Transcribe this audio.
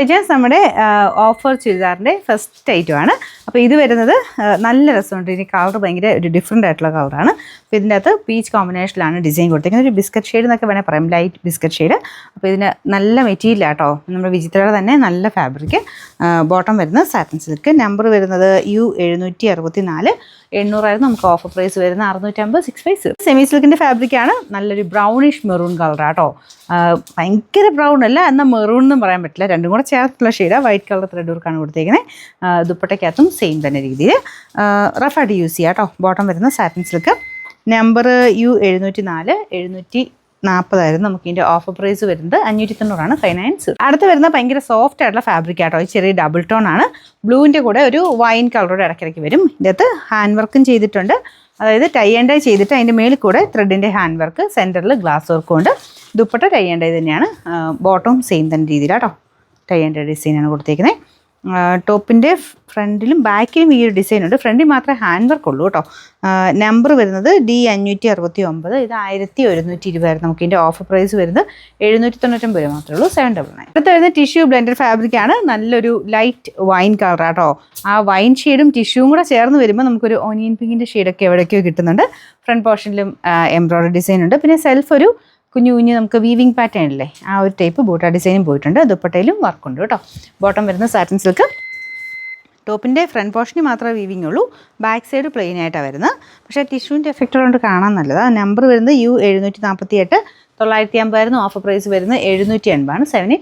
Legends നമ്മുടെ offer ചുരിദാറിൻ്റെ first ഐറ്റമാണ്. അപ്പോൾ ഇത് വരുന്നത് നല്ല രസമുണ്ട്. ഇനി കളർ ഭയങ്കര ഒരു ഡിഫറെൻ്റ് ആയിട്ടുള്ള കളറാണ്. അപ്പോൾ ഇതിൻ്റെ അകത്ത് പീച്ച് കോമ്പിനേഷനിലാണ് ഡിസൈൻ കൊടുത്തിരിക്കുന്നത്. ഒരു ബിസ്ക്കറ്റ് ഷെയ്ഡ് എന്നൊക്കെ വേണേൽ പറയാം, ലൈറ്റ് ബിസ്ക്കറ്റ് ഷെയ്ഡ്. അപ്പോൾ ഇതിന് നല്ല മെറ്റീരിയൽ ആട്ടോ, നമ്മുടെ വിചിത്രയുടെ തന്നെ നല്ല ഫാബ്രിക്. ബോട്ടം വരുന്നത് സാറ്റിൻ സിൽക്ക്. നമ്പർ വരുന്നത് U764. 800 നമുക്ക് ഓഫർ പ്രൈസ് വരുന്നത് 650 650. സെമി സിൽക്കിൻ്റെ ഫാബ്രിക്കാണ്. നല്ലൊരു ബ്രൗണിഷ് മെറൂൺ കളറാട്ടോ. ഭയങ്കര ബ്രൗൺ അല്ല, എന്നാൽ മെറൂൺ എന്നും പറയാൻ പറ്റില്ല, രണ്ടും കൂടെ ചേർത്തുള്ള ഷെയ്ഡാണ്. വൈറ്റ് കളർ ത്രെഡ് വർക്കാണ് കൊടുത്തേക്കുന്നത്. ദുപ്പട്ടയ്ക്കകത്തും സെയിം തന്നെ രീതിയിൽ റഫായിട്ട് യൂസ് ചെയ്യാം കേട്ടോ. ബോട്ടം വരുന്ന സാറ്റിൻ സിൽക്ക്. Number U704. 740 നമുക്ക് ഇതിൻ്റെ ഓഫർ പ്രൈസ് വരുന്നത് 590 ഫൈനാൻസ്. അടുത്ത് വരുന്ന ഭയങ്കര സോഫ്റ്റ് ആയിട്ടുള്ള ഫാബ്രിക് ആട്ടോ. ചെറിയ ഡബിൾ ടോൺ ആണ്. ബ്ലൂവിൻ്റെ കൂടെ ഒരു വൈൻ കളറോടെ ഇടയ്ക്കിടയ്ക്ക് വരും. ഇതിനകത്ത് ഹാൻഡ് വർക്കും ചെയ്തിട്ടുണ്ട്, അതായത് ടൈ ആൻഡ് ഡൈ ചെയ്തിട്ട് അതിൻ്റെ മേളിൽ കൂടെ ത്രെഡിൻ്റെ ഹാൻഡ് വർക്ക്, സെൻറ്ററിൽ ഗ്ലാസ് വർക്കും ഉണ്ട്. ദുപ്പട്ട ടൈ ആൻഡ് ഡൈ തന്നെയാണ്. ബോട്ടം സെയിം തന്നെ രീതിയിലാട്ടോ, ടൈ ആൻഡ് ഡൈ ഡിസൈനാണ് കൊടുത്തേക്കുന്നത്. ടോപ്പിൻ്റെ ഫ്രണ്ടിലും ബാക്കിലും ഈ ഒരു ഡിസൈൻ ഉണ്ട്. ഫ്രണ്ടിൽ മാത്രമേ ഹാൻഡ് വർക്ക് ഉള്ളൂ കേട്ടോ. നമ്പർ വരുന്നത് D569. ഇത് 1120 നമുക്ക് ഇതിൻ്റെ ഓഫർ പ്രൈസ് വരുന്നത് 799 മാത്രമേ ഉള്ളൂ. 799. അടുത്ത് വരുന്നത് ടിഷ്യൂ ബ്ലെൻഡഡ് ഫാബ്രിക്കാണ്. നല്ലൊരു ലൈറ്റ് വൈൻ കളറാട്ടോ. ആ വൈൻ ഷെയ്ഡും ടിഷ്യൂവും കൂടെ ചേർന്ന് വരുമ്പോൾ നമുക്കൊരു ഓനിയൻ പിങ്കിൻ്റെ ഷെയ്ഡൊക്കെ എവിടേക്കോ കിട്ടുന്നുണ്ട്. ഫ്രണ്ട് പോർഷനിലും എംബ്രോയ്ഡറി ഡിസൈൻ ഉണ്ട്. പിന്നെ സെൽഫ് ഒരു കുഞ്ഞു കുഞ്ഞ് നമുക്ക് വീവിങ് പാറ്റേൺ അല്ലേ, ആ ഒരു ടൈപ്പ് ബൂട്ട ഡിസൈനും പോയിട്ടുണ്ട്. ദുപ്പട്ടയിലും വർക്കുണ്ട് കേട്ടോ. ബോട്ടം വരുന്ന സാറ്റിൻ സിൽക്ക്. ടോപ്പിൻ്റെ ഫ്രണ്ട് പോർഷനിൽ മാത്രമേ വീവിങ് ഉള്ളൂ, ബാക്ക് സൈഡ് പ്ലെയിൻ ആയിട്ടാണ് വരുന്നത്. പക്ഷേ ടിഷ്യൂവിൻ്റെ എഫക്റ്റ് ഉള്ളതുകൊണ്ട് കാണാൻ നല്ലതാണ്. നമ്പർ വരുന്നത് U748. 950 ഓഫർ പ്രൈസ് വരുന്നത് 780.